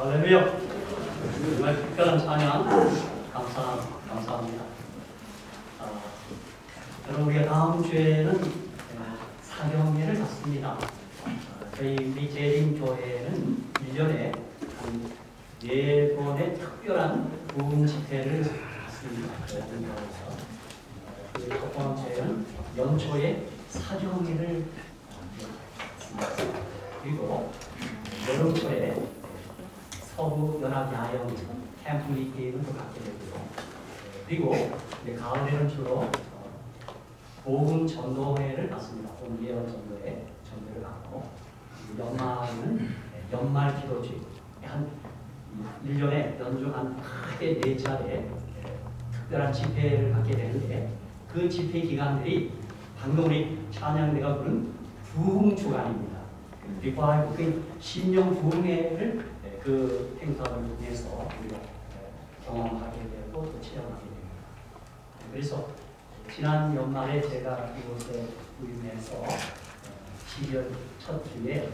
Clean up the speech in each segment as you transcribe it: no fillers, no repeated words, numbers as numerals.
할렐루야. 정말 특별한 찬양 감사합니다. 여러분, 우리가 다음 주에는 사경회를 갖습니다. 저희 우리 재림교회는 1년에 한 4번의 특별한 부흥 집회를 갖습니다. 그래서 첫 번째는 연초에 사경회를 갖습니다. 그리고 여름초에 서부 연합 야영 캠프 미팅을 또 갖게 되고요. 그리고 가을에는 주로 복음 전도회를 갖습니다. 복음 예언 전도회 전도를 갖고, 연말에는 연말 기도주의, 한 1년에 연중 한 크게 4차례 특별한 집회를 갖게 되는데, 그 집회 기간들이 방금 우리 찬양대가 부른 부흥 주간입니다. 리바이브 그 신령 부흥회를 그 행사를 통해서 우리가 경험하게 되고 또 체험하게 됩니다. 그래서 지난 연말에 제가 이곳에 부임해서 12월 첫 주에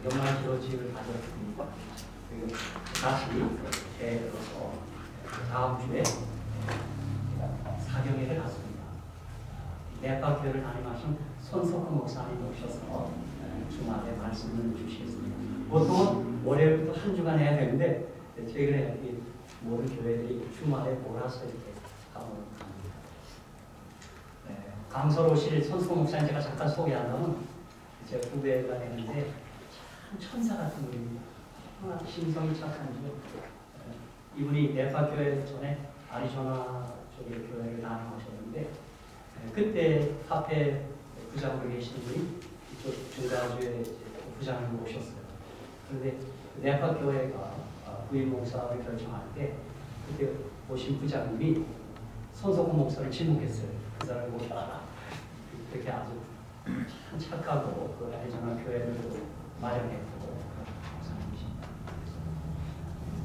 연말 기도주의를 가졌습니다. 그리고 다시 되어서 다음 주에 사경회를 갔습니다. 내과교회를 담임하신 손석훈 목사님 오셔서 주말에 말씀을 주시겠습니다. 보통은 월요일부터 한 주간 해야 되는데, 최근에 모든 교회들이 주말에 몰아서 이렇게 하고 갑니다. 강서로 오실 손석훈 목사님 제가 잠깐 소개하면, 제 후배가 되는데 참 천사 같은 분입니다. 심성이 착한 분. 이분이 내과교회 전에 아리조나 쪽에 교회를 다녀오셨는데, 그때 카페 부장으로 계신 분이 이쪽 중가주에 부장을 모셨어요. 그런데 내과 교회가 부임 목사를 결정할 때 그때 오신 부장님이 손석훈 목사를 지목했어요. 그 사람을 모셔라. 그렇게 아주 참 착하고 그 아리조나 교회를 마련했고 목사님이십니다.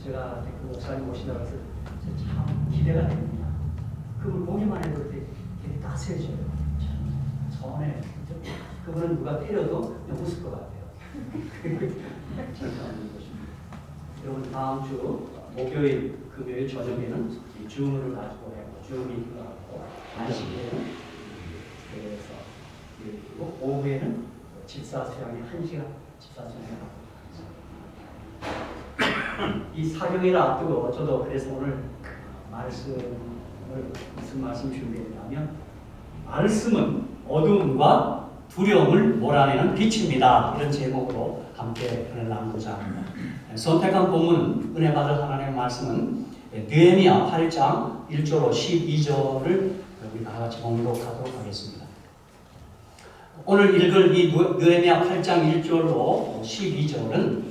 제가 그 목사님 모시다가 참 기대가 됩니다. 그걸 보기만 해도 되게 따스해져요. 전에 그분은 누가 때려도 그냥 웃을 것 같아요. 여러분, 다음 주 목요일, 금요일 저녁에는 줌을 가지고 해요. 줌 미팅을 하고, 안식일에는 그래서 그리고 오후에는 집사 수양회 1시간 집사 수양회 하고, 이 사경회를 앞두고 저도 그래서 오늘 무슨 말씀 준비했냐면, 말씀은 어두움과 두려움을 몰아내는 빛입니다. 이런 제목으로 함께 은혜를 나누고자 합니다. 선택한 본문은, 은혜 받을 하나님의 말씀은 느헤미야 8장 1절로 12절을 우리 다 같이 봉독하도록 하겠습니다. 오늘 읽을 이 느헤미야 8장 1절로 12절은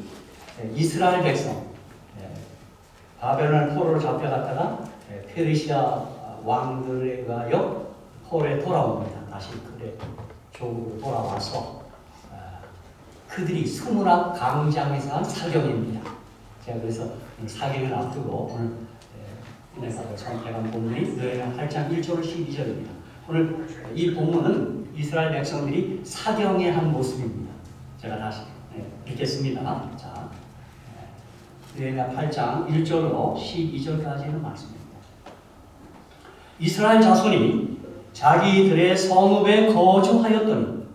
이스라엘 백성, 바벨론 포로로 잡혀갔다가 페르시아 왕들에 의하여 포로에 돌아옵니다. 다시 그래 조국으로 돌아와서 그들이 수문학 강장에서 한 사경입니다. 제가 그래서 사경을 앞두고 오늘 은혜사를 선택한 본문이 느헤미야 8장 1절로 12절입니다. 오늘 이 본문은 이스라엘 백성들이 사경의 한 모습입니다. 제가 다시 읽겠습니다. 자, 느헤미야 8장 1절로 12절까지는 말씀입니다. 이스라엘 자손이 자기들의 성읍에 거주하였더니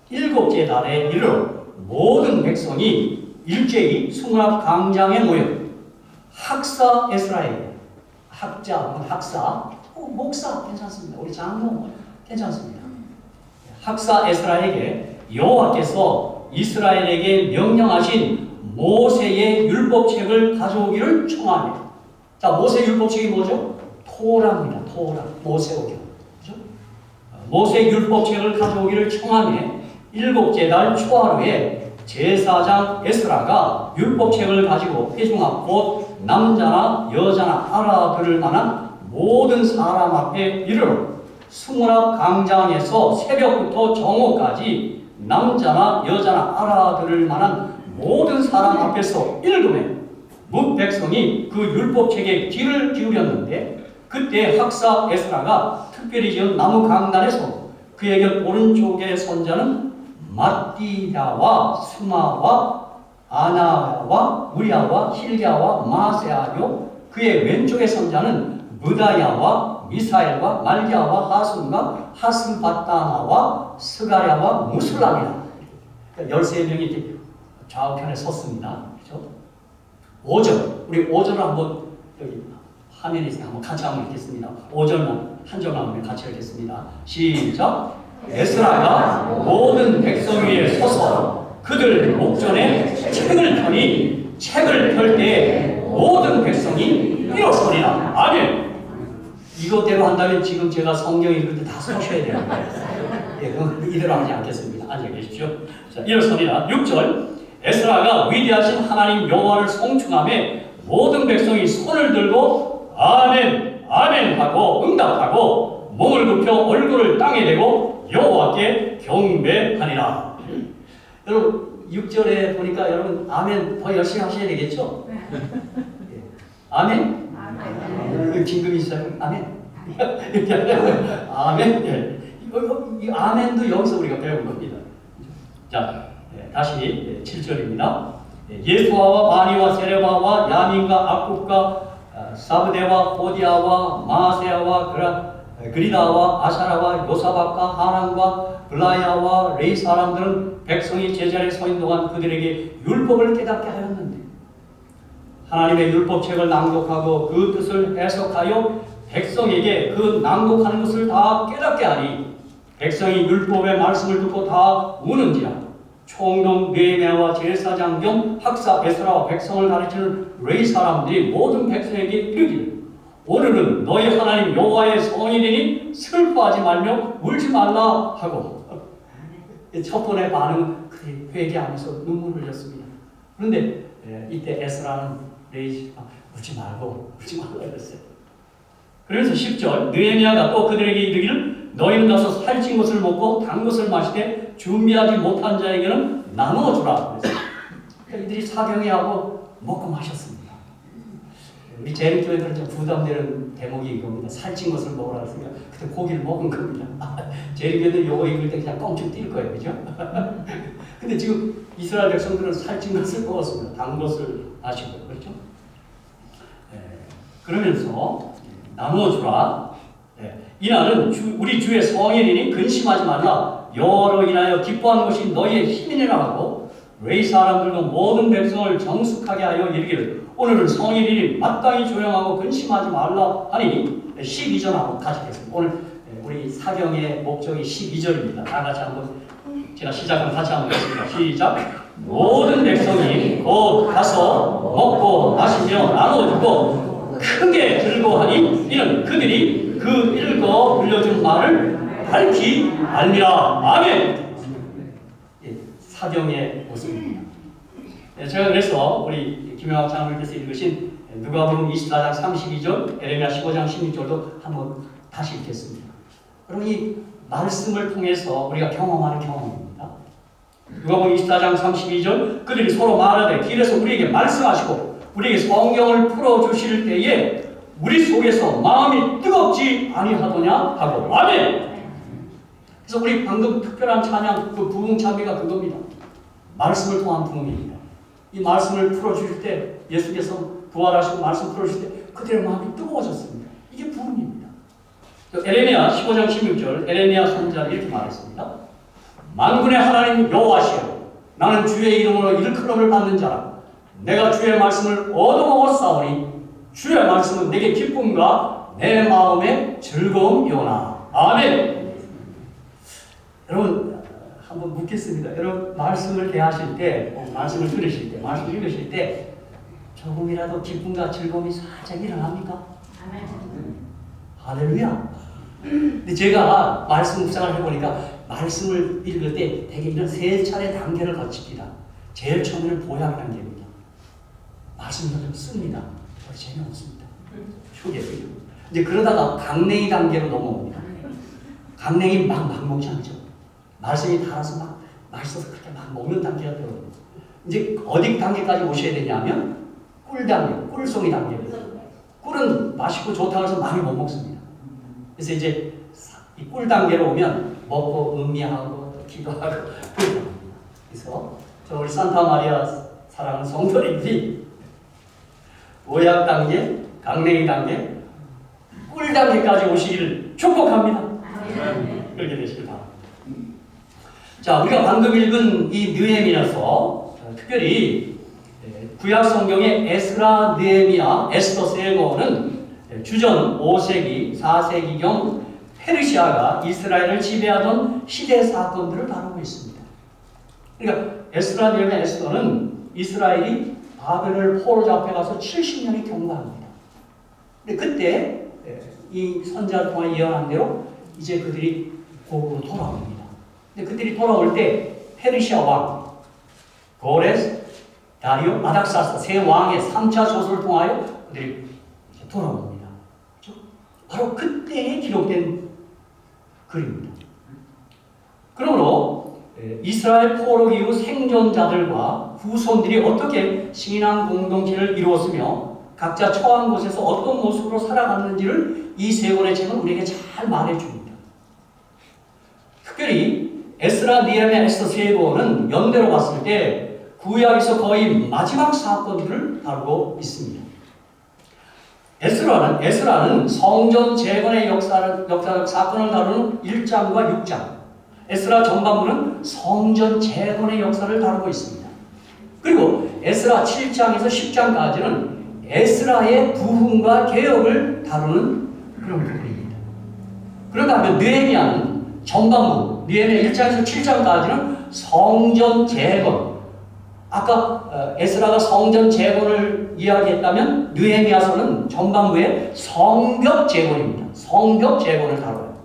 7째 달에 이르러 모든 백성이 일제히 수문앞 광장에 모여 학사 에스라에게, 학사, 목사 괜찮습니다. 우리 장로 괜찮습니다. 학사 에스라에게 여호와께서 이스라엘에게 명령하신 모세의 율법책을 가져오기를 청하며, 자, 모세 율법책이 뭐죠? 토라입니다. 토라, 모세오경. 모세 율법책을 가져오기를 청하며 7째 달 초하루에 제사장 에스라가 율법책을 가지고 회중 앞 곧 남자나 여자나 알아들을 만한 모든 사람 앞에 이르러 수문앞 광장에서 새벽부터 정오까지 남자나 여자나 알아들을 만한 모든 사람 앞에서 읽으며 뭇 백성이 그 율법책에 귀를 기울였는데, 그때 학사 에스라가 특별히 지은 나무 강단에서 그에게 오른쪽에 선자는 mat디야와 스마와 아나와 우리아와 힐기야와 마세아요. 그의 왼쪽의 선자는 무다야와 미사엘과 말기야와 하순과 하스바타나와 스가랴와 무술람이라. 그러니까 13명이 이렇게 좌우편에 섰습니다. 그렇죠? 5절. 우리 5절을 한번 여기 화면에 한번 같이 한번 읽겠습니다. 5절만 한 절만 하면 같이 읽겠습니다. 시작. 에스라가 모든 백성 위에 서서 그들 목전에 책을 펴니 책을 펼 때 모든 백성이 일어서리라. 아멘. 이것대로 한다면 지금 제가 성경 읽을 때 다 서셔야 돼요. 예, 그럼 이대로 하지 않겠습니다. 앉아 계십시오. 자, 일어서리라. 6절. 에스라가 위대하신 하나님 여호와를 송축하며 모든 백성이 손을 들고 아멘 아멘 하고 응답하고 몸을 굽혀 얼굴을 땅에 대고 여호와께 경배하니라. 여러분 6절에 보니까 여러분 아멘 더 열심히 하셔야 되겠죠? 예. 아멘? 아멘. 긴급이 있어요? 아멘? 아멘? 예. 이 아멘도 여기서 우리가 배운 겁니다. 자, 다시 7절입니다. 예수아와 바니와 세레바와 야민과 악국과 사브데와 호디아와 마세아와 그리다와 아샤라와 요사박과 하난과 블라야와 레이 사람들은 백성이 제자리에 서 있는 동안 그들에게 율법을 깨닫게 하였는데 하나님의 율법책을 낭독하고 그 뜻을 해석하여 백성에게 그 낭독하는 것을 다 깨닫게 하니 백성이 율법의 말씀을 듣고 다 우는지라. 총독 느헤미야와 제사장 겸 학사 에스라와 백성을 가르치는 레위 사람들이 모든 백성에게 이르기를 오늘은 너희 하나님 여호와의 성일이니 슬퍼하지 말며 울지 말라 하고 첫 번의 반응은 그들이 회개하면서 눈물을 흘렸습니다. 그런데 이때 에스라는 레위 울지 말고 울지 말라 그랬어요. 그래서 10절 느헤미야가 또 그들에게 이르기를 너희는 가서 살찐 것을 먹고 단 것을 마시되 준비하지 못한 자에게는 나누어주라. 그러니까 이들이 사경회하고 먹고 마셨습니다. 우리 재림교회들은 좀 부담되는 대목이 이겁니다. 살찐 것을 먹으라 했으니까 그때 고기를 먹은 겁니다. 재림교회들 요거 읽을 때 그냥 껑충 뛸 거예요. 그죠? 근데 지금 이스라엘 백성들은 살찐 것을 먹었습니다. 단 것을 마시고. 그렇죠? 그러면서 나누어주라. 이날은 우리 주의 성일이니 근심하지 말라. 여호와로 인하여 기뻐하는 것이 너희의 힘이니라 하고 레위 사람들과 모든 백성을 정숙하게 하여 이르기를 오늘은 성일이니 마땅히 조용하고 근심하지 말라 하니 12절하고 같이 했습니다. 오늘 우리 사경의 목적이 12절입니다. 다 같이 한번 제가 시작하면 같이 한번 했습니다. 시작. 모든 백성이 곧 가서 먹고 마시며 나누어주고 크게 즐거워하니 이는 그들이 그 읽어 들려준 말을 밝히 알미라. 아멘. 사경의 모습입니다. 제가 그래서 우리 김영학 장로님께서 읽으신 누가복음 24장 32절, 에레미야 15장 16절도 한번 다시 읽겠습니다. 그럼 이 말씀을 통해서 우리가 경험하는 경험입니다. 누가복음 24장 32절 그들이 서로 말하되 길에서 우리에게 말씀하시고 우리에게 성경을 풀어주실 때에 우리 속에서 마음이 뜨겁지 아니하더냐 하고 아멘. 그래서 우리 방금 특별한 찬양 그 부흥 찬미가 그겁니다. 말씀을 통한 부흥입니다. 이 말씀을 풀어주실 때 예수께서 부활하시고 말씀 풀어주실 때 그들의 마음이 뜨거워졌습니다. 이게 부흥입니다. 에레미야 15장 16절 에레미야 선지자가 이렇게 말했습니다. 만군의 하나님 여호와시여 나는 주의 이름으로 일컬음을 받는 자라. 내가 주의 말씀을 얻어먹었사오니 주의 말씀은 내게 기쁨과 내 마음에 즐거움이오나. 아멘. 여러분 한번 묻겠습니다. 여러분 말씀을 대하실 때, 말씀을 들으실 때, 말씀을 읽으실 때 조금이라도 기쁨과 즐거움이 살짝 일어납니까? 아멘. 할렐루야. 근데 제가 말씀 묵상을 해보니까 말씀을 읽을 때 되게 이런 세 차례 단계를 거칩니다. 제일 처음에는 보약 단계입니다. 말씀을 좀 씁니다. 별 재미없습니다. 휴게죠. 이제 그러다가 강냉이 단계로 넘어옵니다. 강냉이 막 먹지 않죠. 말씀이 달아서 막 맛있어서 그렇게 막 먹는 단계가 들어옵니다. 이제 어디 단계까지 오셔야 되냐면 꿀 단계, 꿀송이 단계입니다. 꿀은 맛있고 좋다고 해서 많이 못 먹습니다. 그래서 이제 이 꿀 단계로 오면 먹고 음미하고 기도하고 그래서 저 우리 산타 마리아 사랑하는 성도님들이 오약 단계, 강냉이 단계, 꿀 단계까지 오시기를 축복합니다. 그렇게 되시길 바랍니다. 자, 우리가 방금 읽은 이 느헤미야서, 특별히 구약 성경의 에스라, 느헤미야, 에스더 세 권은 주전 5세기, 4세기경 페르시아가 이스라엘을 지배하던 시대 사건들을 다루고 있습니다. 그러니까 에스라, 느헤미야, 에스더는 이스라엘이 바벨을 포로 잡혀가서 70년이 경과합니다. 근데 그때 이 선지자를 통해 예언한 대로 이제 그들이 고국으로 돌아옵니다. 근데 그들이 돌아올 때 페르시아 왕 고레스, 다리오, 아닥사스 세 왕의 3차 조소를 통하여 그들이 돌아옵니다. 바로 그때에 기록된 글입니다. 그러므로 이스라엘 포로 이후 생존자들과 후손들이 어떻게 신앙 공동체를 이루었으며 각자 처한 곳에서 어떤 모습으로 살아갔는지를 이 세 권의 책은 우리에게 잘 말해줍니다. 특별히 에스라, 느헤미야, 에스더 세 권은 연대로 봤을 때 구약에서 거의 마지막 사건들을 다루고 있습니다. 에스라는 성전 재건의 역사적 사건을 다루는 1장과 6장, 에스라 전반부는 성전 재건의 역사를 다루고 있습니다. 그리고 에스라 7장에서 10장까지는 에스라의 부흥과 개혁을 다루는 그런 부분입니다. 그런가 하면 느헤미야는 전반부, 느헤미야 1장에서 7장까지는 성전 재건, 아까 에스라가 성전 재건을 이야기했다면 느헤미야서는 전반부에 성벽 재건입니다. 성벽 재건을 다뤄요.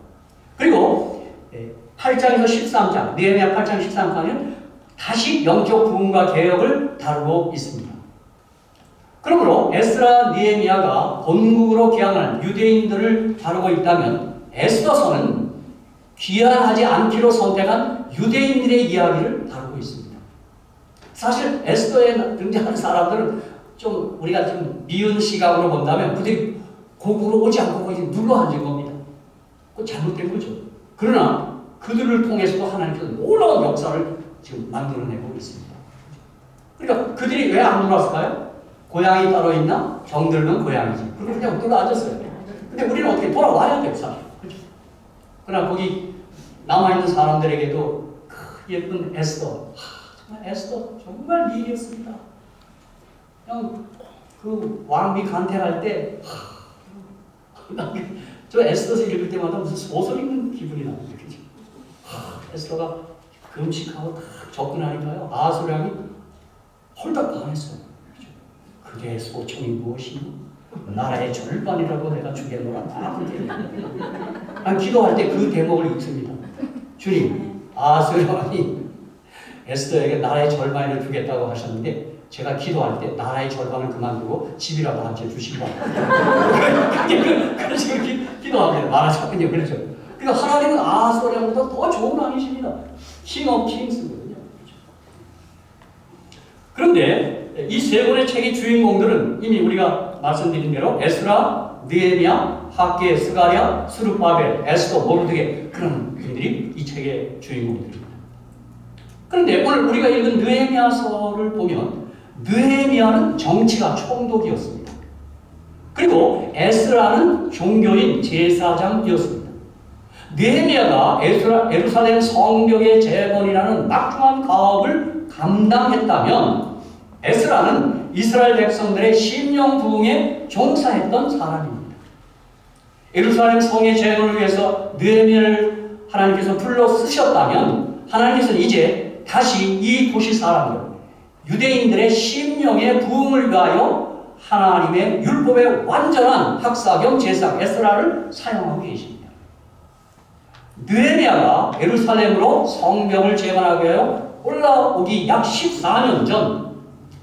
그리고 8장에서 13장, 느헤미야 8장 13장은 다시 영적 부흥과 개혁을 다루고 있습니다. 그러므로 에스라, 느헤미야가 본국으로 귀환한 유대인들을 다루고 있다면 에스더서는 귀환하지 않기로 선택한 유대인들의 이야기를 다루고 있습니다. 사실 에스더에 등장하는 사람들은 좀 우리가 좀 미운 시각으로 본다면 그들이 고국으로 오지 않고 거기 눌러 앉은 겁니다. 그거 잘못된 거죠. 그러나 그들을 통해서도 하나님께서 놀라운 역사를 지금 만들어내고 있습니다. 그러니까 그들이 왜 안 놀았을까요? 고향이 따로 있나? 정들면 고향이지. 그리고 그냥 눌러 앉았어요. 근데 우리는 어떻게 돌아와야 돼요, 사실. 그렇죠? 그러나 거기 남아있는 사람들에게도 그 예쁜 에스더, 정말 에스더 정말 미인이었습니다. 그냥 그 왕비 간택할 때 저 에스더서 읽을 때마다 무슨 소설 읽는 기분이 납니다. 그렇죠? 에스더가 금식하고 딱 접근하니까요, 아수량이 홀딱 반했어요. 그렇죠? 그게 소총이 무엇이니? 나라의 절반이라고 내가 주겠노라. 난 기도할 때 그 대목을 읽습니다. 주님, 아수량이 에스더에게 나라의 절반을 주겠다고 하셨는데 제가 기도할 때 나라의 절반을 그만두고 집이라도 한 채 주시기 바랍니다. 그런 식으로 기도합니다. 말하자면요. 그렇죠. 그러니까 하나님은 아수량보다 더 좋은 왕이십니다. 킹 오브 킹스거든요. 그런데 이 세 권의 책의 주인공들은 이미 우리가 말씀드린 대로 에스라, 느헤미야, 학개, 스가랴, 스룹바벨, 에스더, 모르드게 그런 분들이 이 책의 주인공들입니다. 그런데 오늘 우리가 읽은 느헤미야서를 보면 느헤미야는 정치가 총독이었습니다. 그리고 에스라는 종교인 제사장이었습니다. 느헤미야가 예루살렘 성벽의 재건이라는 막중한 가업을 감당했다면 에스라는 이스라엘 백성들의 심령 부흥에 종사했던 사람입니다. 예루살렘 성의 재건을 위해서 느헤미야를 하나님께서 불러 쓰셨다면 하나님께서는 이제 다시 이 도시 사람들, 유대인들의 심령의 부흥을 위하여 하나님의 율법의 완전한 학사 겸 제사 에스라를 사용하고 계십니다. 느헤미야가 예루살렘으로 성벽을 재건하기 위하여 올라오기 약 14년 전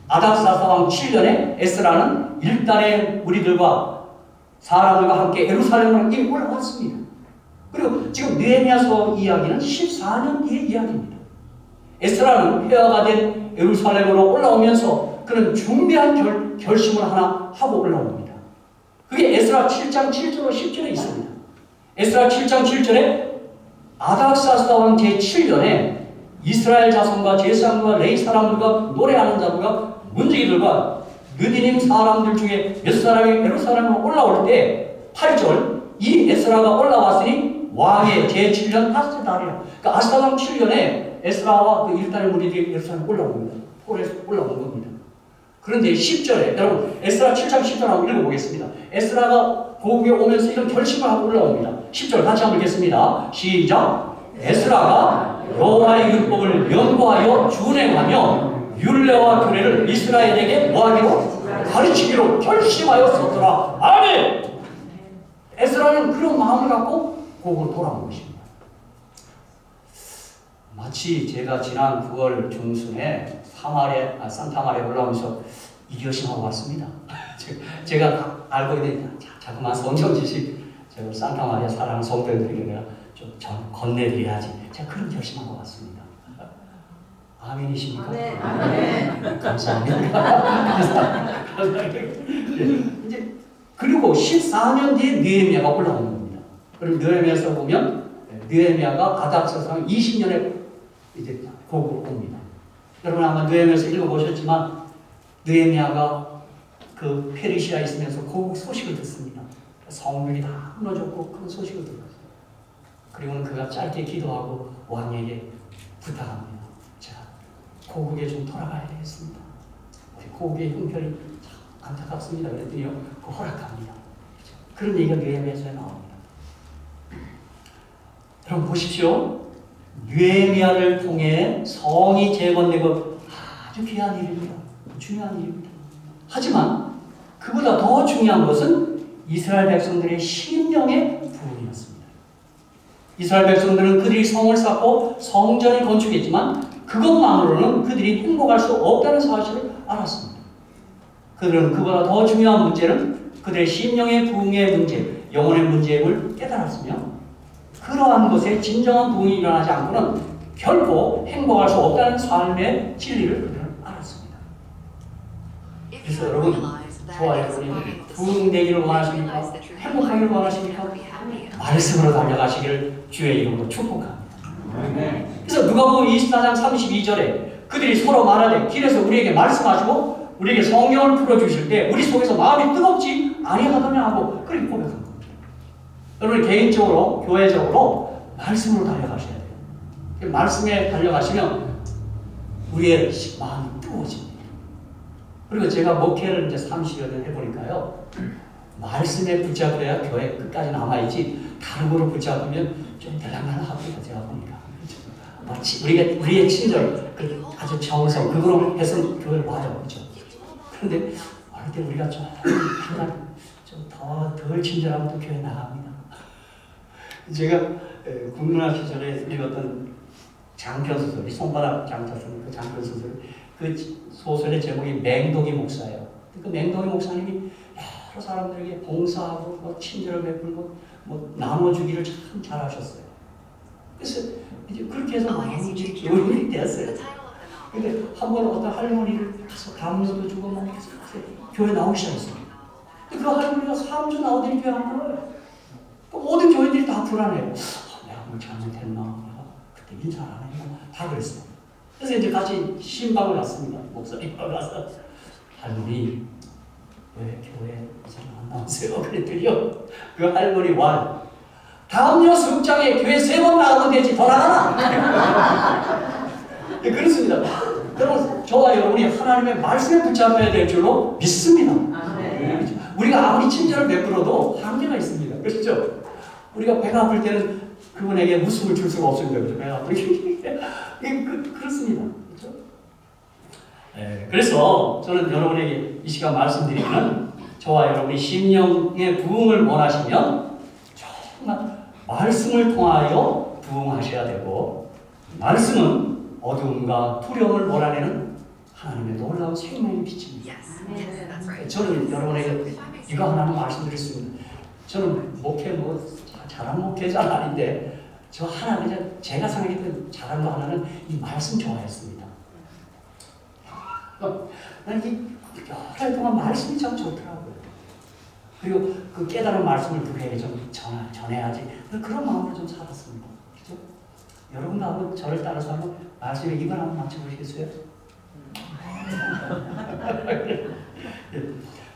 아닥사스 왕 7년에 에스라는 일단의 무리들과 사람들과 함께 예루살렘으로 이미 올라왔습니다. 그리고 지금 느헤미야서 이야기는 14년 뒤의 이야기입니다. 에스라는 폐허가 된 예루살렘으로 올라오면서 그는 중대한 결심을 하나 하고 올라옵니다. 그게 에스라 7장 7절로 10절에 있습니다. 에스라 7장 7절에 아닥사스 왕 제7년에 이스라엘 자손과 제사장과 레위 사람들과 노래하는 자들과 문지기들과 느디님 사람들 중에 몇 사람이 예루살렘으로 올라올 때 8절 이 에스라가 올라왔으니 왕의 제7년 닷새 달이라. 그러니까 아스타당 7년에 에스라와 그 일단의 무리들이 예루살렘에 올라옵니다. 홀에서 올라온 겁니다. 그런데 10절에 여러분 에스라 7장 10절 한번 읽어보겠습니다. 에스라가 고국에 오면서 이런 결심을 하고 올라옵니다. 10절 같이 한번 읽겠습니다. 시작. 에스라가 여호와의 율법을 연구하여 준행하며 율례와 규례를 이스라엘에게 뭐하기로 가르치기로 결심하였었더라. 아멘. 에스라는 그런 마음을 갖고 고국으로 돌아온 것입니다. 마치 제가 지난 9월 중순에 산타마리에 올라오면서 이 결심하고 왔습니다. 제가 알고 있는 자그마한 성경 지식, 제가 산타마리아 사랑하는 성도들에게 내가 좀 건네드려야지. 제가 그런 결심하고 왔습니다. 아멘이십니까? 아멘. 감사합니다. 이제 그리고 14년 뒤에 느헤미야가 올라오는 겁니다. 그럼 느헤미야에서 보면 느헤미야가 아닥사상 20년에 이제 고국으로 옵니다. 여러분 아마 느헤미야에서 읽어보셨지만 느헤미야가 그 페르시아에 있으면서 고국 소식을 듣습니다. 성벽이 다 무너졌고 큰 소식을 들었어요. 그리고는 그가 짧게 기도하고 왕에게 부탁합니다. 자, 고국에 좀 돌아가야 되겠습니다. 우리 고국의 형편이 참 안타깝습니다. 그랬더니요, 그 허락합니다. 그런 얘기가 느헤미야에서 나옵니다. 여러분 보십시오. 느헤미야를 통해 성이 재건되고 아주 귀한 일입니다. 중요한 일입니다. 하지만 그보다 더 중요한 것은 이스라엘 백성들의 심령의 부흥이었습니다. 이스라엘 백성들은 그들이 성을 쌓고 성전을 건축했지만 그것만으로는 그들이 행복할 수 없다는 사실을 알았습니다. 그들은 그보다 더 중요한 문제는 그들의 심령의 부흥의 문제, 영혼의 문제임을 깨달았으며 그러한 것에 진정한 부흥이 일어나지 않고는 결코 행복할 수 없다는 삶의 진리를 그들은 알았습니다. 그래서 여러분, 저와 여러분이 부흥되기를 원하십니까? 행복하기를 원하십니까? 말씀으로 달려가시기를 주의 이름으로 축복합니다. 그래서 누가복음 24장 32절에 그들이 서로 말하되 길에서 우리에게 말씀하시고 우리에게 성경을 풀어주실 때 우리 속에서 마음이 뜨겁지 아니하더냐 하고 그렇게 고백한 겁니다. 여러분 개인적으로 교회적으로 말씀으로 달려가셔야 돼요. 말씀에 달려가시면 우리의 마음이 뜨거워집니다. 그리고 제가 목회를 이제 30여 년 해보니까요, 말씀에 붙잡혀야 교회 끝까지 남아있지 다른 거로 붙잡으면 좀 들락날락합니다. 제가 보니까 마치 우리의 친절, 그 아주 정성 그거로 해서 교회를 와요, 그렇죠? 그런데 어느 때 우리가 좀 덜 친절하면 또 교회 나갑니다. 제가 국문학 시절에 읽었던 장편 소설, 손바닥 장자 쓰는 그 장편 소설, 그 소설의 제목이 맹독이 목사예요. 그 맹독이 목사님이 여러 사람들에게 봉사하고 뭐 친절을 베풀고 뭐 나눠주기를 참 잘하셨어요. 그래서 이제 그렇게 해서 많은 교육이 되었어요. 근데 한 번 어떤 할머니를 가서 담요도 주고 막 해서 교회 나오기 시작했어요. 그 할머니가 3주 나오더니 교회 안 나와요. 모든 교회들이 다 불안해요. 내가 뭘 잘못했나? 내가 그때 인사를 안 했나? 다 그랬어요. 그래서 이제 같이 신방을 갔습니다. 목사님과 가서 할머니 왜 교회 이사를 안 나오세요? 그랬더니요. 그 할머니 와 다음요 수육장에 교회 3번 나가면 되지 더 나가나? 네, 그렇습니다. 여러분 저와 여러분이 하나님의 말씀에 붙잡혀야 될 줄로 믿습니다. 네. 우리가 아무리 친절을 베풀어도 한계가 있습니다. 그렇죠? 우리가 배가 아플 때는 그분에게 웃음을 줄 수가 없습니다. 그렇죠? 배가 아플 때 그렇습니다. 그렇죠? 네, 그래서 저는 여러분에게 이 시간 말씀드리면 저와 여러분이 심령의 부흥을 원하시면 정말 말씀을 통하여 부흥하셔야 되고 말씀은 어두움과 두려움을 몰아내는 하나님의 놀라운 생명의 빛입니다. 저는 여러분에게 이거 하나는 말씀드릴 수 있는 저는 목회 잘한 목회자는 아닌데 저 하나 그냥 제가 생각했던 잘한 거 하나는 이 말씀 좋아했습니다. 난 이 여러 해 동안 말씀이 참 좋더라고요. 그리고 그 깨달은 말씀을 누구에게 좀 전해야지 그런 마음으로 좀 살았습니다. 그렇죠? 여러분도 한번 저를 따라서 한번 말씀에 입을 한번 맞춰보시겠어요?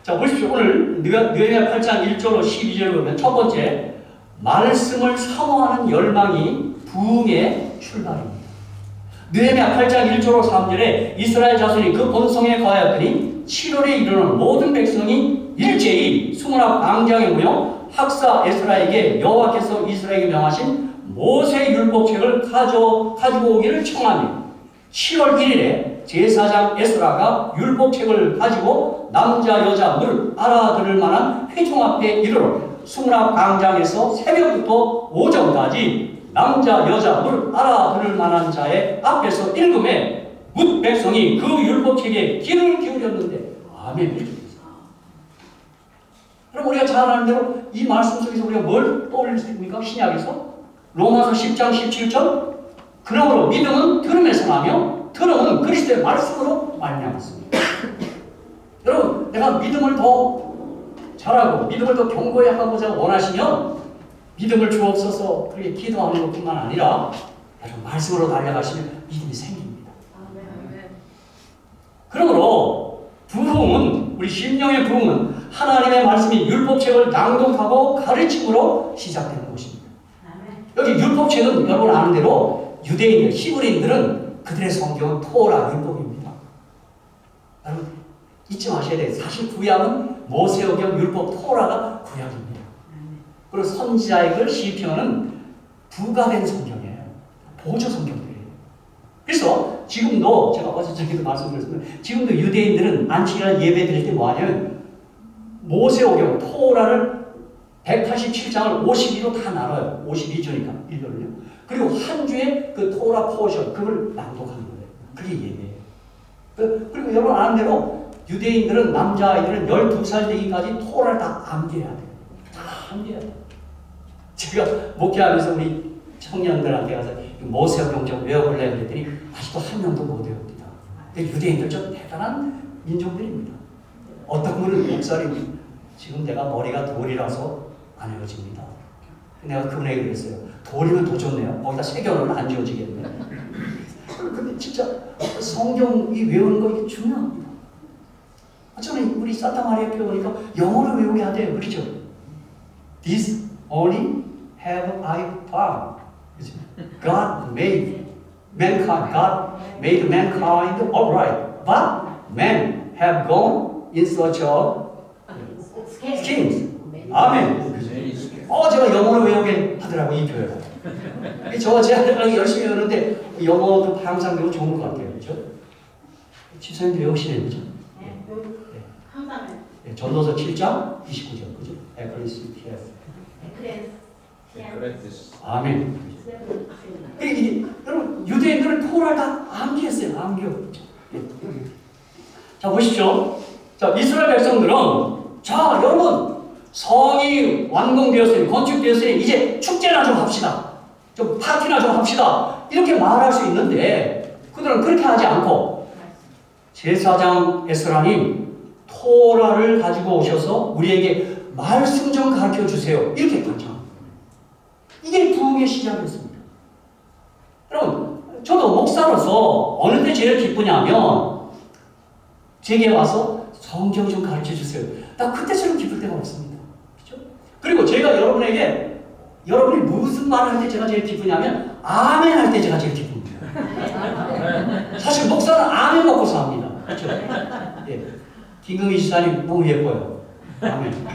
자, 보십시오. 오늘 느헤미야 8장 1절로 12절을 보면 첫 번째, 말씀을 사모하는 열망이 부흥의 출발입니다. 느헤미야 8장 1절로 3절에 이스라엘 자손이 그 본성에 거하였더니 7월에 이르는 모든 백성이 일제히 수문앞 광장에 모여 학사 에스라에게 여호와께서 이스라엘에게 명하신 모세 율법책을 가지고 오기를 청하며 7월 1일에 제사장 에스라가 율법책을 가지고 남자 여자 물 알아들을 만한 회중 앞에 이르러 수문앞 광장에서 새벽부터 오전까지 남자 여자 물 알아들을 만한 자의 앞에서 읽음에 뭇 백성이 그 율법책에 귀를 기울였는데 아멘. 그럼 우리가 잘 아는 대로 이 말씀 속에서 우리가 뭘 떠올릴 수 있습니까? 신약에서 로마서 10장 17절 그러므로 믿음은 들음에서 나며 들음은 그리스도의 말씀으로 말미암았습니다. 여러분, 내가 믿음을 더 잘하고 믿음을 더 견고히 하고자 원하시면 믿음을 주옵소서 그렇게 기도하는 것뿐만 아니라 여러분 말씀으로 달려가시면 믿음이 생깁니다. 그러므로 부흥은 우리 심령의 부흥은 하나님의 말씀이 율법책을 낭독하고 가르침으로 시작되는 것입니다. 여기 율법책은 여러분 아는 대로 유대인들, 히브리인들은 그들의 성경은 토라 율법입니다. 여러분 잊지 마셔야 돼요. 사실 구약은 모세오경 율법 토라가 구약입니다. 그리고 선지자의 글 시편은 부가된 성경이에요. 보조 성경들이에요. 그래서 지금도 제가 어제 저기도 말씀드렸지만 지금도 유대인들은 안식일 예배 드릴 때 뭐하냐면 모세오경 토라를 187장을 52로 다 나눠요. 52조니까 1년을요. 그리고 한 주에 그 토라 포션 그걸 낭독하는 거예요. 그게 예배예요. 그리고 여러분 아는 대로 유대인들은 남자아이들은 12살 되기까지 토라를 다 암기해야 돼요. 다 암기해야 돼요. 제가 목회하면서 우리 청년들한테 가서 모세오경 좀 외워볼래 그랬더니 아직도 한 명도 못 외웁니다. 근데 유대인들 좀 대단한 민족들입니다. 어떤 분은 목사님 지금 내가 머리가 돌이라서 안 외워집니다. 내가 그분에게 그랬어요. 돌이면 더 좋네요. 거기다 세견은 안 지워지겠네. 근데 진짜 성경이 외우는 거 이게 중요합니다. 저는 우리 산타마리아 교회 오니까 영어로 외우게 하대요. 그렇죠? This only have I found. God made mankind. God made mankind upright. But men have gone in search of schemes. 아멘. 제가 영어로 외우게 하더라고 이 교회가. 제가 열심히 외우는데 영어도 항상 배우면 좋은 것 같아요. 그렇죠? 집사님도 외우시네요. 그렇죠? 네. 항상 네, 전도서 7장 29절. 그죠? 에클레시아스. 아멘. 여러분 유대인들은 토라를 다 암기했어요. 암기요. 자 보십시오. 자 이스라엘 백성들은 자 여러분 성이 완공되었으니 건축되었으니 이제 축제나 좀 합시다. 좀 파티나 좀 합시다. 이렇게 말할 수 있는데 그들은 그렇게 하지 않고 제사장 에스라님 토라를 가지고 오셔서 우리에게 말씀 좀 가르쳐 주세요. 이렇게 간청합니다. 이게 부흥의 시작이었습니다. 여러분 저도 목사로서 어느 때 제일 기쁘냐면 제게 와서 성경 좀 가르쳐 주세요. 나 그때처럼 기쁠 때가 없습니다. 그렇죠? 그리고 제가 여러분에게 여러분이 무슨 말을 할 때 제가 제일 기쁘냐면 아멘 할 때 제가 제일 기쁩니다. 사실 목사는 아멘 먹고 삽니다. 그렇죠? 예. 김경희 지사님 너무 예뻐요. 아멘.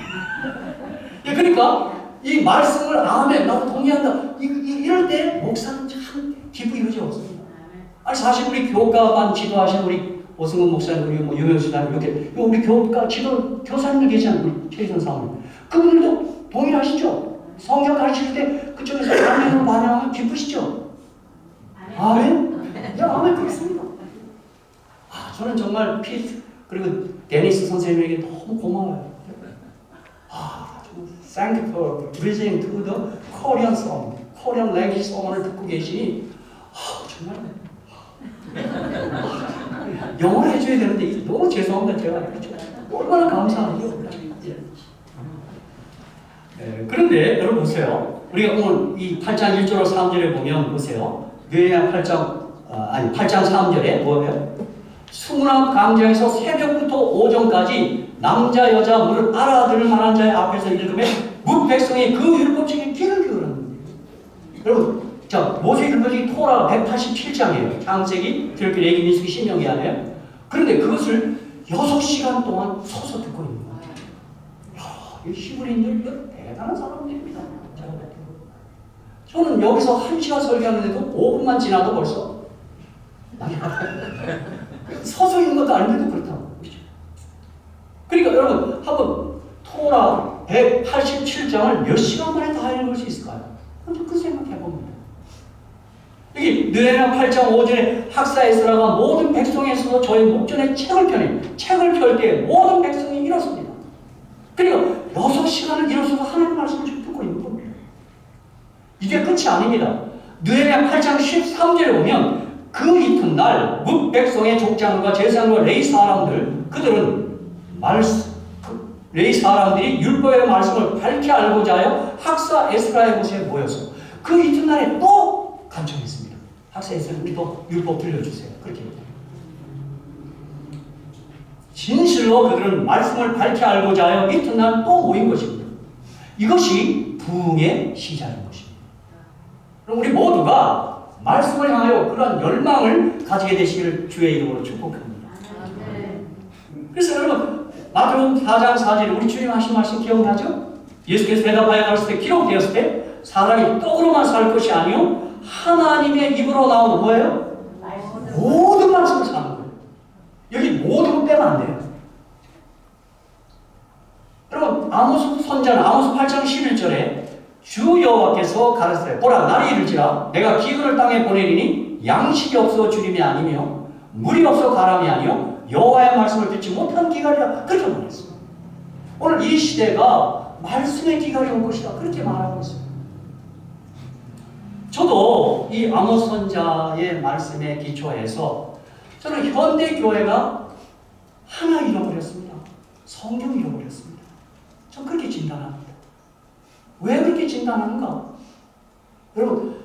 예, 그러니까 이 말씀을 아멘 나도 동의한다. 이럴 때 목사는 참 기쁘기 이러지 없습니다. 아니 사실 우리 교과반 지도하신 우리 오승훈 목사님, 우리 뭐 유명수 사님 이렇게 우리 교과 지도 교사님들 계시잖아요. 우리 최희선 사모님. 그분들도 동의하시죠? 성경 가르칠 때 그쪽에서 아멘으로 반응하면 기쁘시죠? 아멘? 야 아멘 그렇습니다. 저는 정말 피트 그리고 데니스 선생님에게 너무 고마워요. Thank you for listening to the Korean song, Korean language song을 듣고 계시니 정말 영어로 해줘야 되는데 너무 죄송합니다. 제가 얼마나 감사하죠. 그런데 여러분 보세요. 우리가 오늘 이 8장 1절로 3절에 보면 보세요. 느헤미야 8장 3절에 뭐예요? 수문학 강좌에서 새벽부터 오전까지 남자 여자 물을 알아들을 만한 자의 앞에서 읽으면 뭇백성이 그 율법책에 귀를 기울였는 거예요. 여러분, 자, 모세율법책이 토라 187장이에요. 창세기, 출애굽기, 레위기, 민수기, 신명기 안에요. 그런데 그것을 6시간 동안 서서 듣고 있는 거예요. 이 히브리인들 대단한 사람들입니다. 저는 여기서 1시간 설교하는데도 5분만 지나도 벌써 서서 있는 것도 아닌데도 그렇다고. 그러니까 여러분, 한번 토라 187장을 몇 시간 만에 다 읽을 수 있을까요? 그 생각해 봅니다. 여기 느헤미야 8장 5절에 학사 에스라가 모든 백성에 있어서 저희 목전에 책을 펴니 책을 펼 때 모든 백성이 일었습니다. 그러니까 6시간을 일어서서 하나님 말씀을 듣고 있는 겁니다. 이게 끝이 아닙니다. 느헤미야 8장 13절에 보면 그 이튿날 뭇 백성의 족장과 제사장과 레위 사람들 그들은 레위 사람들이 율법의 말씀을 밝히 알고자 하여 학사 에스라의 곳에 모여서 그 이튿날에 또 간청했습니다. 학사 에스라 우리도 율법 들려주세요. 그렇게 얘기합니다. 진실로 그들은 말씀을 밝히 알고자 하여 이튿날 또 모인 것입니다. 이것이 부흥의 시작인 것입니다. 그럼 우리 모두가 말씀을 향하여 그러한 열망을 가지게 되시기를 주의 이름으로 축복합니다. 그래서 여러분 마태복음 4장 4절에 우리 주님 하신 말씀 기억나죠? 예수께서 대답하여 가르칠 때 기록되었을 때 사람이 떡으로만 살 것이 아니요 하나님의 입으로 나오는 뭐예요? 모든 말씀을 사는 거예요. 여기 모든 빼면 안 돼요. 여러분 아모스 선자는 아모스 8장 11절에 주 여호와께서 가르치되 보라 날이 이를지라 내가 기근을 땅에 보내리니 양식이 없어 주림이 아니며 물이 없어 가람이 아니요 여호와의 말씀을 듣지 못한 기갈이라 그렇게 말했습니다. 오늘 이 시대가 말씀의 기갈이 올 것이다 그렇게 말하고 있습니다. 저도 이 아모스 선자의 말씀에 기초해서 저는 현대 교회가 하나 잃어버렸습니다. 성경 잃어버렸습니다. 전 그렇게 진단합니다. 왜 그렇게 진단하는가? 여러분,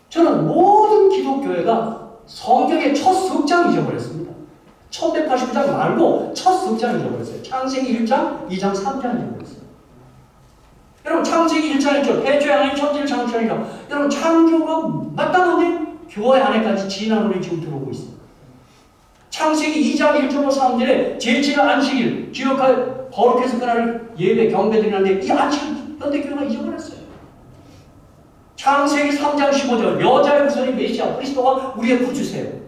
저는 모든 기독교회가 성경의 첫 석장 잊어버렸습니다. 1189장 말고 첫 석장 잊어버렸어요. 창세기 1장, 2장, 3장 잊어버렸어요. 여러분 창세기 1장 1절 태초에 하나님 천지를 창조하니라. 여러분 창조가 마땅한데 교회 안에까지 진화론이 지금 들어오고 있어요. 창세기 2장 1절로 3절에 제7일 안식일 지역할 거룩해서 그날을 예배 경배드리는데 이 안식일 현대교회가 잊어버렸어요. 창세기 3장 15절 여자의 후손이 메시아 그리스도가 우리의 구주세요.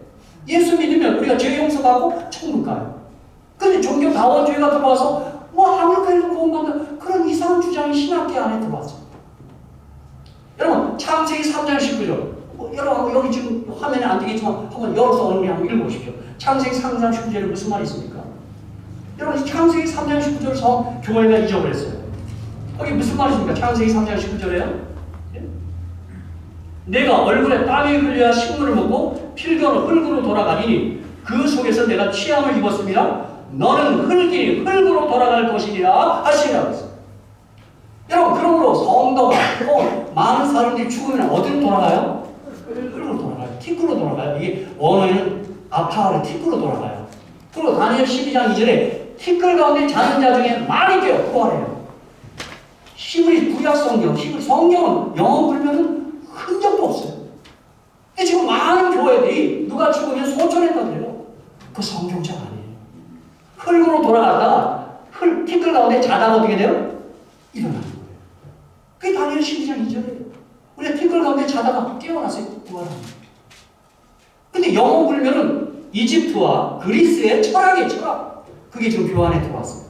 예수 믿으면 우리가 죄 용서받고 천국 가요. 그런데 종교 다원주의가 들어와서 한국교회는 구원받는 그런 이상한 주장이 신학계 안에 들어왔습니다. 여러분 창세기 3장 19절 여러분 여기 지금 화면에 안 되겠지만 한번 열어서 어느 한번 읽어보십시오. 창세기 3장 19절에 무슨 말이 있습니까? 여러분 창세기 3장 19절에서 교회가 잊어버렸어요. 여기 무슨 말이십니까? 창세기 3장 19절에요. 내가 얼굴에 땀이 흘려 식물을 먹고 필경으로 흙으로 돌아가니 그 속에서 내가 취함을 입었습니다. 너는 흙이니 흙으로 돌아갈 것이니라 하시니라 그랬어요. 여러분 그러므로 성도가 많은 사람들이 죽으면 어디로 돌아가요? 흙으로 돌아가요. 티끌로 돌아가요. 이게 원어에는 아파하르 티끌로 돌아가요. 그리고 다니엘 12장 2절에 티끌 가운데 자는 자 중에 많이 되어 부활해요. 히브리 구약 성경, 히브리 성경은 영어 불면은 흔적도 없어요. 근데 지금 많은 교회들이 누가 죽으면 소천했다 그래요. 그 성경책 아니에요. 흙으로 돌아가다가 티끌 가운데 자다가 어떻게 돼요? 일어나는 거예요. 그게 다니엘 12장 2절이에요. 우리가 티끌 가운데 자다가 깨어나서 부활합니다. 근데 영어 불면은 이집트와 그리스의 철학이에요. 철학. 그게 지금 교환에 들어왔어요.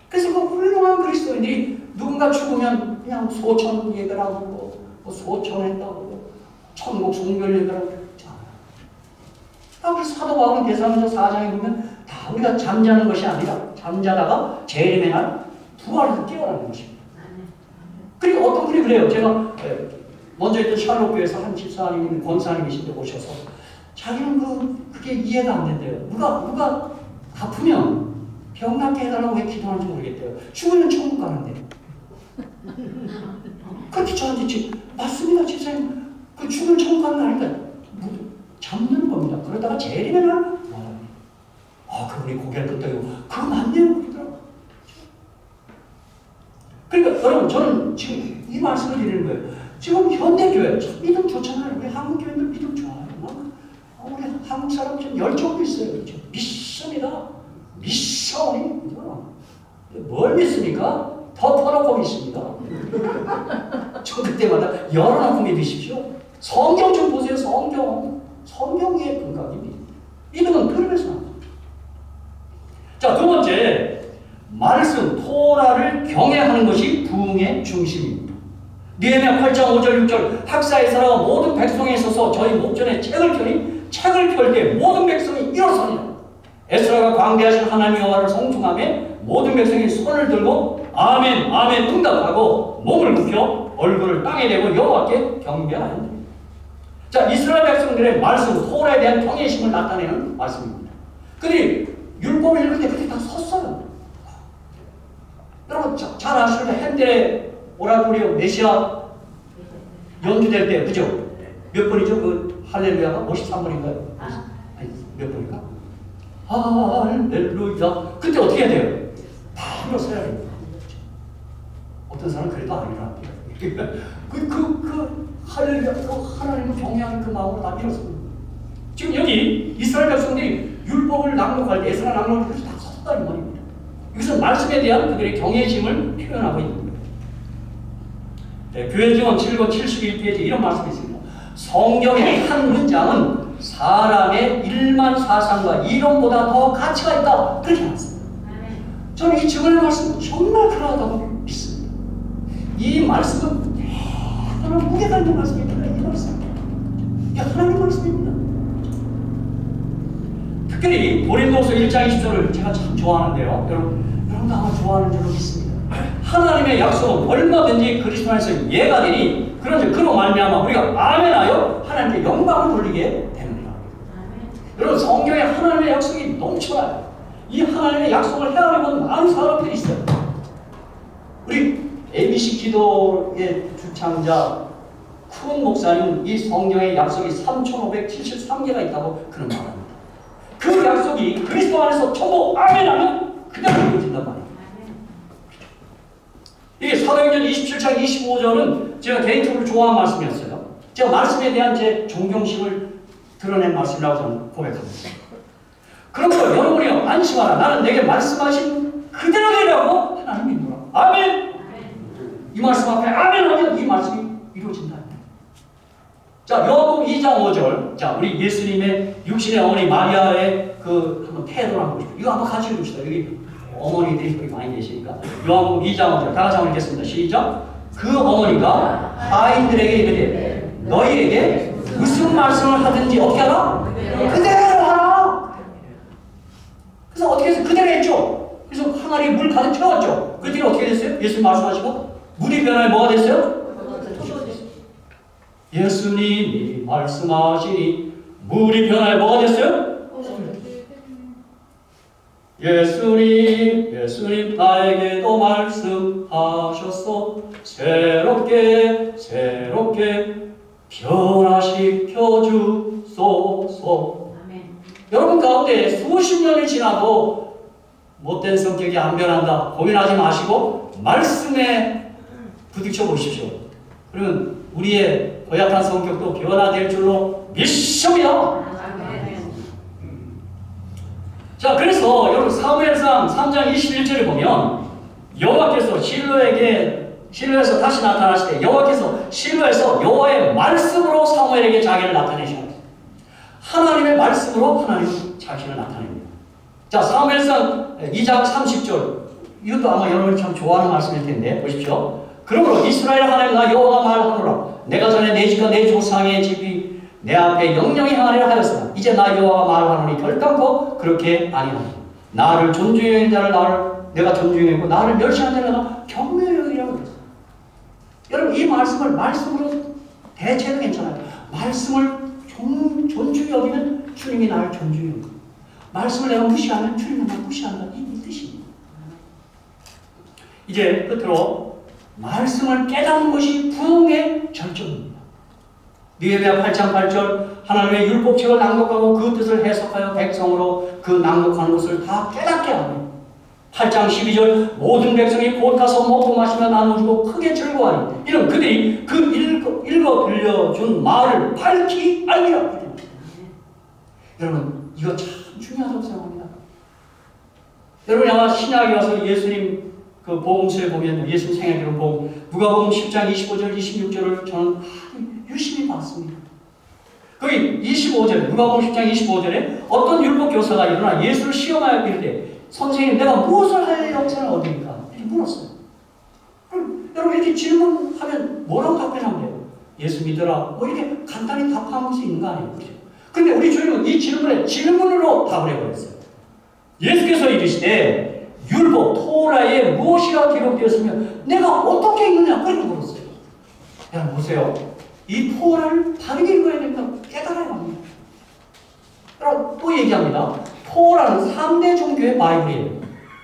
그래서 그 훌륭한 그리스도인들이 누군가 죽으면 그냥 소천 예배를 하고 뭐 소천했다고 천국 송별 예배를 하고 그렇지 않아요. 그래서 사도 바울은 데살로니가 4장에 보면 다 우리가 잠자는 것이 아니라 잠자다가 재림의 날 부활해서 깨어나는 것입니다. 그러니까 어떤 분이 그래요. 제가 먼저 있던 샬롯교회에서 한 집사님이 권사님이신데 오셔서 자기는 그게 이해가 안 된대요. 누가 아프면 병 낫게 해달라고 왜 기도하는지 모르겠대요. 죽으면 천국 가는데. 그렇게 저한테 맞습니다 집사님. 그 죽으면 천국 가는 거 아니까 잡는 겁니다. 그러다가 재림의 날 부활합니다. 그분이 고개를 끄덕이고 그거 맞네요 그러더라고요. 그러니까 여러분 저는 지금 이 말씀을 드리는 거예요. 지금 현대교회 참 믿음 좋잖아요. 우리 한국교회들 믿음 좋아요. 우리 한국 사람 좀 열정도 있어요. 그렇죠? 믿습니다. 미션이 뭘 믿습니까? 덮어놓고 믿습니다. 저 그때마다 열어놓고 믿으십시오. 성경 좀 보세요. 성경의 근각입니다. 믿음은 그러면서 나옵니다. 자, 두 번째, 말씀, 토라를 경외하는 것이 부흥의 중심입니다. 느헤미야 8장 5절 6절 학사에서라 모든 백성에 있어서 저희 목전에 책을 펴니 책을 펼 때 모든 백성이 일어서니라. 에스라가 광대하신 하나님 여호와를 송축하며 모든 백성이 손을 들고 아멘 아멘 응답하고 몸을 굽혀 얼굴을 땅에 대고 여호와께 경배하였느니라. 자, 이스라엘 백성들의 말씀, 토라에 대한 경외심을 나타내는 말씀입니다. 그들이 율법을 읽을 때 그들이 다 섰어요. 여러분 잘 아시죠? 핸델의 오라토리오 메시아 연주될 때 그죠? 몇 번이죠? 그 할렐루야가 53번인가요? 아니 몇 번인가? 할렐루야. 그때 어떻게 해야 돼요? 다 일어서야 됩니다. 어떤 사람은 그래도 안 일어납니다. 그 할렐루야, 하나님을 경외하는 그 마음으로 다 일어섭니다. 지금 여기 이스라엘 백성들이 율법을 낭독할 때, 에스라 낭독할 때 다 섰다 이 말입니다. 여기서 말씀에 대한 그들의 경외심을 표현하고 있는 거예요. 네, 교회지원 7권 71페이지 이런 말씀이 있습니다. 성경의 한 문장은 사람의 일만 사상과 이론보다 더 가치가 있다. 그렇게 나왔습니다. 저는 이 증언의 말씀은 정말 그러하다고 믿습니다. 이 말씀은 대단한 무게가 있는 말씀입니다. 이 말씀. 이게 하나님 말씀입니다. 특별히 고린도서 1장 20절을 제가 참 좋아하는데요. 여러분도 아마 좋아하는 줄로 믿습니다. 하나님의 약속은 얼마든지 그리스도 안에서 예가 되니 그로 말미암아 우리가 아멘하여 하나님께 영광을 돌리게 되느니라. 여러분 성경에 하나님의 약속이 넘쳐나요. 이 하나님의 약속을 헤아려본 많은 사람들이 있어요. 우리 ABC 기도의 주창자 큰 목사님은 이 성경의 약속이 3,573개가 있다고 그런 말합니다. 그 약속이 그리스도 안에서 전부 아멘하면 그대로 이루어진단 말이에요. 이게 사도행전 27장 25절은 제가 개인적으로 좋아하는 말씀이었어요. 제가 말씀에 대한 제 존경심을 드러낸 말씀이라고 저는 고백합니다. 그러므로 여러분이 안심하라. 나는 내게 말씀하신 그대로 되라고 하나님 믿노라. 아멘. 이 말씀 앞에 아멘 하면 이 말씀이 이루어진다. 자, 요한복음 2장 5절. 자, 우리 예수님의 육신의 어머니 마리아의 그 한번 태도를 한번 보십시오. 이거 한번 같이 읽읍시다. 여기 어머니들이 여기 많이 계시니까. 요한복음 2장 5절. 다 같이 한번 읽겠습니다. 시작. 그 어머니가 하인들에게 이르되 너희에게 무슨 말씀을 하든지 어떻게 하라? 그대로 하라. 그래서 어떻게 해서 그대로 했죠. 그래서 항아리에 물 가득 채웠죠. 그랬더니 어떻게 됐어요? 예수님 말씀하시고 물이 변하여 뭐가 됐어요? 예수님이 말씀하시니 물이 변하여 뭐가 됐어요? 예수님 나에게도 말씀하셨소. 새롭게 변화시켜 주소서. 여러분 가운데 수십 년이 지나도 못된 성격이 안 변한다 고민하지 마시고 말씀에 부딪혀 보십시오. 그러면 우리의 고약한 성격도 변화될 줄로 믿습니다. 자, 그래서 여러분 사무엘상 3장 21절을 보면 여호와께서 실로에서 다시 나타나실 때 여호와께서 실로에서 여호와의 말씀으로 사무엘에게 자기를 나타내셨습니다. 하나님의 말씀으로 하나님 자신을 나타냅니다. 자, 사무엘상 2장 30절 이것도 아마 여러분이 참 좋아하는 말씀일 텐데 보십시오. 그러므로 이스라엘 하나님 나 여호와가 말하노라. 내가 전에 내 집과 내 조상의 집이 내 앞에 영영히 행하리라 하였으나 이제 나 여호와가 말하노니 결단코 그렇게 아니하니 나를 존중하는 자를 내가 존중하고 나를 멸시하는 자를 내가 경멸하리라고 그랬어요. 여러분 이 말씀을 말씀으로 대체도 괜찮아요. 말씀을 존중히 여기면 주님이 나를 존중히 여기고 말씀을 내가 무시하면 주님이 나를 무시한다. 이 뜻입니다. 이제 끝으로 말씀을 깨닫는 것이 부흥의 절정입니다. 느헤미야 8장 8절 하나님의 율법책을 낭독하고 그 뜻을 해석하여 백성으로 그 낭독하는 것을 다 깨닫게 하며 8장 12절 모든 백성이 곧 가서 먹고 마시며 나눠주고 크게 즐거워하니 이런 그들이 그 읽어 들려준 말을 밝히 알리라. 여러분 이거 참 중요하다고 생각합니다. 여러분 아마 신약에 와서 예수님 그 복음서에 보면 예수님 생애기록 보고 누가복음 10장 25절 26절을 저는 유심히 봤습니다. 거기 25절에 누가복음 10장 25절에 어떤 율법 교사가 일어나 예수를 시험하여 이르되 선생님 내가 무엇을 하여 영생을 얻으니까 이렇게 물었어요. 그럼 여러분 이렇게 질문하면 뭐라고 답변하면 돼요? 예수 믿어라 뭐 이렇게 간단히 답할 수 있는 거 아니에요? 그렇죠? 근데 우리 주님은 이 질문에 질문으로 답을 해버렸어요. 예수께서 이르시되 율법 토라에 무엇이라 기록되었으면 내가 어떻게 읽느냐 그렇게 물었어요. 여러분 보세요. 이 토라를 다르게 읽어야 된다 깨달아야 합니다. 여러분 또 얘기합니다. 토라는 3대 종교의 바이블이에요.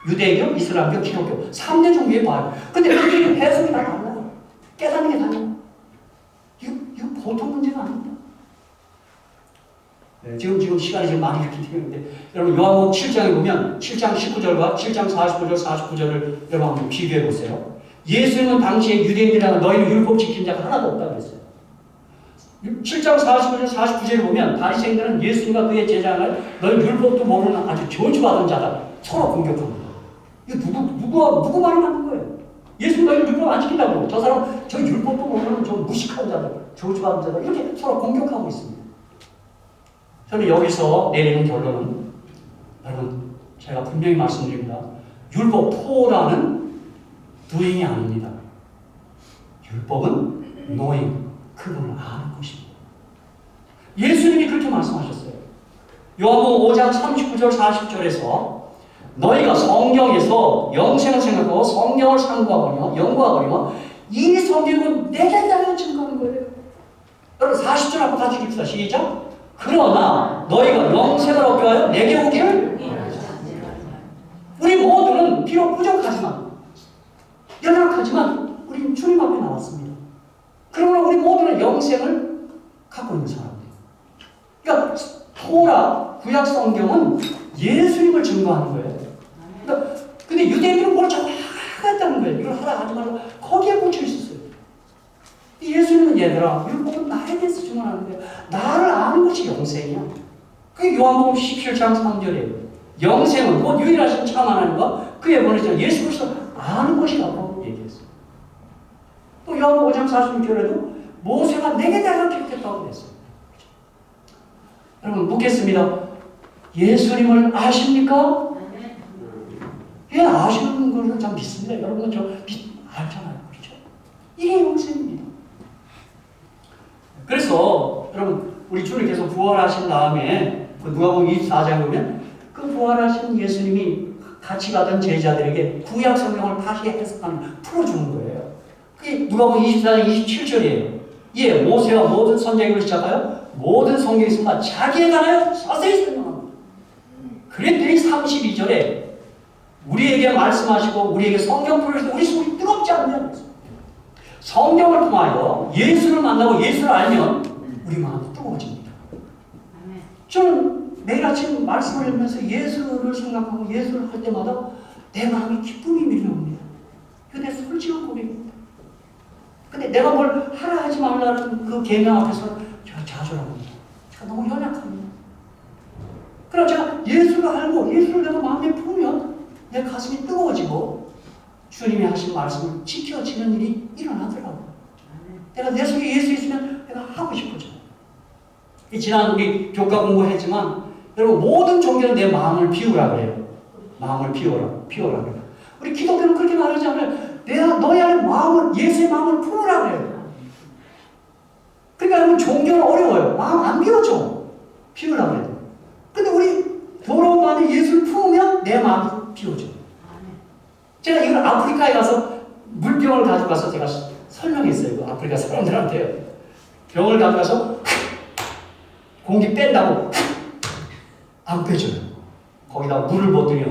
유대교, 이슬람교, 기독교 3대 종교의 바이블. 근데 그들이 해석이 다 달라요. 깨닫는 게 달라요. 이거 보통 문제가 아닙니다. 네, 지금 시간이 좀 많이 이렇게 되는데 여러분 요한복음 7장에 보면 7장 19절과 7장 49절 49절을 여러분 한번 비교해 보세요. 예수님은 당시에 유대인들이랑 너희는 율법 지킨 자가 하나도 없다고 그랬어요. 7장 49절 49절을 보면 바리새인들은 예수님과 그의 제자를 너희 율법도 모르는 아주 저주받은 자다 서로 공격합니다. 이거 누구 말이 맞는 거예요? 예수님 너희 율법 안 지킨다고 저 사람 저 율법도 모르는 저 무식한 자다 저주받은 자다 이렇게 서로 공격하고 있습니다. 저는 여기서 내리는 결론은 여러분 제가 분명히 말씀드립니다. 율법 토라는 doing이 아닙니다. 율법은 knowing 그분을 아는 것입니다. 예수님이 그렇게 말씀하셨어요. 요한복음 5장 39절 40절에서 너희가 성경에서 영생을 생각하고 성경을 상고하거나 연구하거나 이 성경은 내게 대하여 증거하는 거예요. 여러분 40절 앞으로 같이 읽읍시다. 시작. 그러나 너희가 영생을 얻게 하여 내게 오기를 우리 모두는 비록 부족하지만 연약하지만 우리는 주님 앞에 나왔습니다. 그러나 우리 모두는 영생을 갖고 있는 사람이에요. 그러니까 토라 구약 성경은 예수님을 증거하는 거예요. 그러니까 근데 유대인들은 뭘 자꾸 하겠다는 거예요. 이걸 하라 하지 말라 거기에 꽂혀 있었어요. 예수님은 얘들아 율법은 나에 대해서 증언하는 거예요. 나를 아는 것이 영생이야. 그게 요한복음 17장 3절이에요. 영생은 곧 유일하신 참 하나님과 그의 보내신 예수 그리스도 아는 것이라고 얘기했어요. 또 요한복음 5장 46절에도 모세가 내게 대하여 기록했다고 그랬어요. 여러분 묻겠습니다. 예수님을 아십니까? 예, 아시는 것을 참 믿습니다. 여러분 알잖아요. 그렇죠? 이게 영생입니다. 그래서 여러분 우리 주님께서 부활하신 다음에 그 누가복음 24장에 보면 그 부활하신 예수님이 같이 가던 제자들에게 구약 성경을 다시 해석하는 풀어주는 거예요. 그게 누가복음 24장 27절이에요. 예, 모세와 모든 선지자를 시작하여 모든 성경에 있습니다. 자기에 관하여 자세히 설명합니다. 그랬더니 32절에 우리에게 말씀하시고 우리에게 성경 풀어주시고 우리 속이 뜨겁지 않냐. 성경을 통하여 예수를 만나고 예수를 알면 우리 마음이 뜨거워집니다. 저는 매일 아침 말씀을 읽으면서 예수를 생각하고 예수를 할 때마다 내 마음에 기쁨이 밀려옵니다. 이거 내 솔직한 고백입니다. 근데 내가 뭘 하라 하지 말라는 그 계명 앞에서 제가 좌절합니다. 제가 너무 연약합니다. 그럼 제가 예수를 알고 예수를 내가 마음에 품으면 내 가슴이 뜨거워지고 주님이 하신 말씀을 지켜지는 일이 일어나더라고요. 내가 내 속에 예수 있으면 내가 하고 싶어져. 지난 우리 교과 공부했지만 여러분 모든 종교는 내 마음을 비우라 그래요. 마음을 비워라 그래요. 우리 기독교는 그렇게 말하지 않아요. 내가 너희 안에 마음을 예수의 마음을 품으라 그래요. 그러니까 여러분 종교는 어려워요. 마음 안 비워져. 비우라 그래요. 근데 우리 더러운 마음에 예수를 품으면 내 마음이 비워져. 제가 이걸 아프리카에 가서 물병을 가지고 가서 제가 설명했어요. 그 아프리카 사람들한테요. 병을 가져가서 공기 뺀다고 안 빼져요. 거기다 물을 붓더니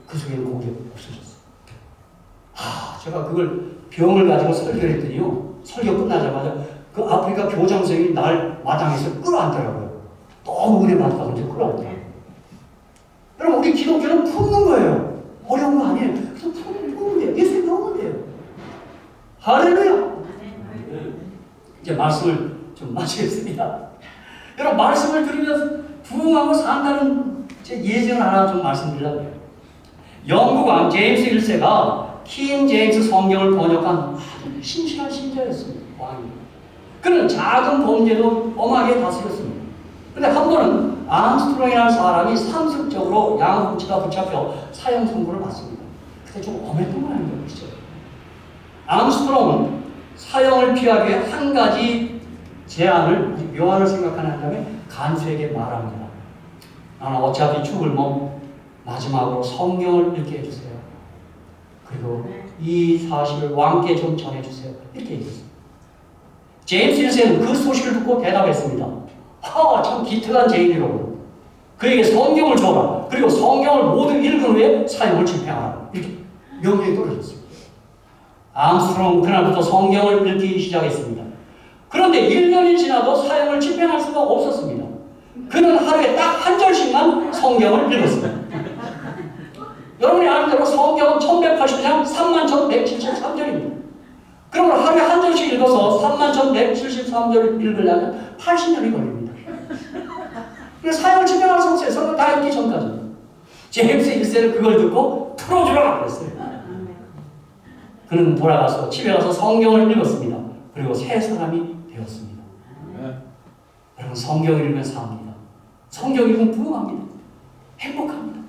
그 속에 있는 공기가 없어졌어요. 제가 그걸 병을 가지고 설교를 했더니요. 설교 끝나자마자 그 아프리카 교장 선생님이 날 마당에서 끌어안더라고요. 너무 은혜 받다가 이제 끌어왔다. 여러분, 우리 기독교는 품는 거예요. 어려운 거 아니에요. 그래서 품는 돼요. 예수님 넣으면 돼요. 할렐루야. 이제 말씀을 좀 마치겠습니다. 여러분, 말씀을 들으면서 부흥하고 산다는 제 예전을 하나 좀 말씀드리려고 해요. 영국 왕 제임스 1세가 킹 제임스 성경을 번역한 아주 신실한 신자였습니다. 왕이. 그는 작은 범죄도 엄하게 다스렸습니다. 근데 한 번은 암스트롱이라는 사람이 상습적으로 양아치가 붙잡혀 사형 선고를 받습니다. 그때 좀 엄했던 건 아닌가요? 그렇죠? 암스트롱은 사형을 피하기 위해 한 가지 제안을, 묘안을 생각하는 다음에 간수에게 말합니다. 나는 어차피 죽을 몸 마지막으로 성경을 읽게 해주세요. 그리고 이 사실을 왕께 좀 전해주세요. 이렇게 얘기했습니다. 제임스 1세는 그 소식을 듣고 대답했습니다. 참 기특한 제인이로군. 그에게 성경을 줘라. 그리고 성경을 모두 읽은 후에 사형을 집행하라. 이렇게 명령이 떨어졌습니다. 암스트롱은 그날부터 성경을 읽기 시작했습니다. 그런데 1년이 지나도 사형을 집행할 수가 없었습니다. 그는 하루에 딱 한 절씩만 성경을 읽었습니다. 여러분이 아는 대로 성경은 1180장 31,173절입니다. 그러면 하루에 한 절씩 읽어서 31,173절을 읽으려면 80년이 걸립니다. 그래서 사형을 집행할 수 없어요. 성경 다 읽기 전까지. 제임스 1세는 그걸 듣고 풀어주라 그랬어요. 그는 돌아가서 집에 가서 성경을 읽었습니다. 그리고 새 사람이 되었습니다. 여러분, 성경을 읽으면 삽니다. 성경 읽으면 부흥합니다. 행복합니다.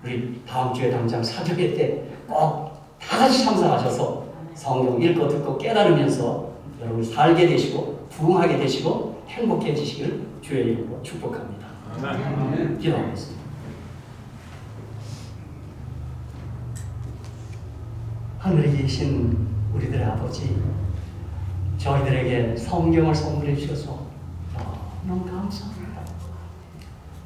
우리 다음 주에 당장 사교회 때 꼭 다 같이 참석하셔서 성경 읽고 듣고 깨달으면서 여러분이 살게 되시고 부흥하게 되시고 행복해지시길 주의 이름으로 축복합니다. 기도하겠습니다. 하늘에 계신 우리들의 아버지, 저희들에게 성경을 선물해 주셔서 너무 감사합니다.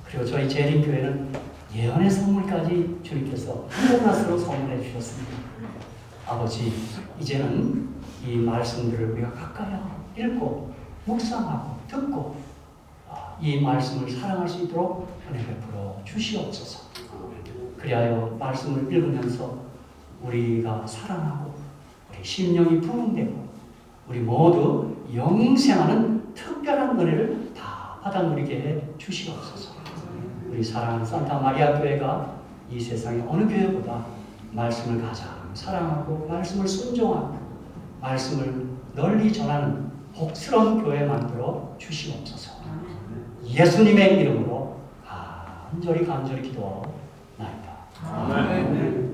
그리고 저희 재림교회는 예언의 선물까지 주님께서 보너스로 선물해 주셨습니다. 아버지, 이제는 이 말씀들을 우리가 가까이 읽고 묵상하고 듣고 이 말씀을 사랑할 수 있도록 은혜 베풀어 주시옵소서. 그리하여 말씀을 읽으면서 우리가 사랑하고 우리 심령이 부흥되고 우리 모두 영생하는 특별한 은혜를 다 받아 누리게 해 주시옵소서. 우리 사랑하는 산타 마리아 교회가 이 세상의 어느 교회보다 말씀을 가장 사랑하고 말씀을 순종하고 말씀을 널리 전하는 복스러운 교회 만들어 주시옵소서. 예수님의 이름으로 간절히 기도하옵나이다. 아멘.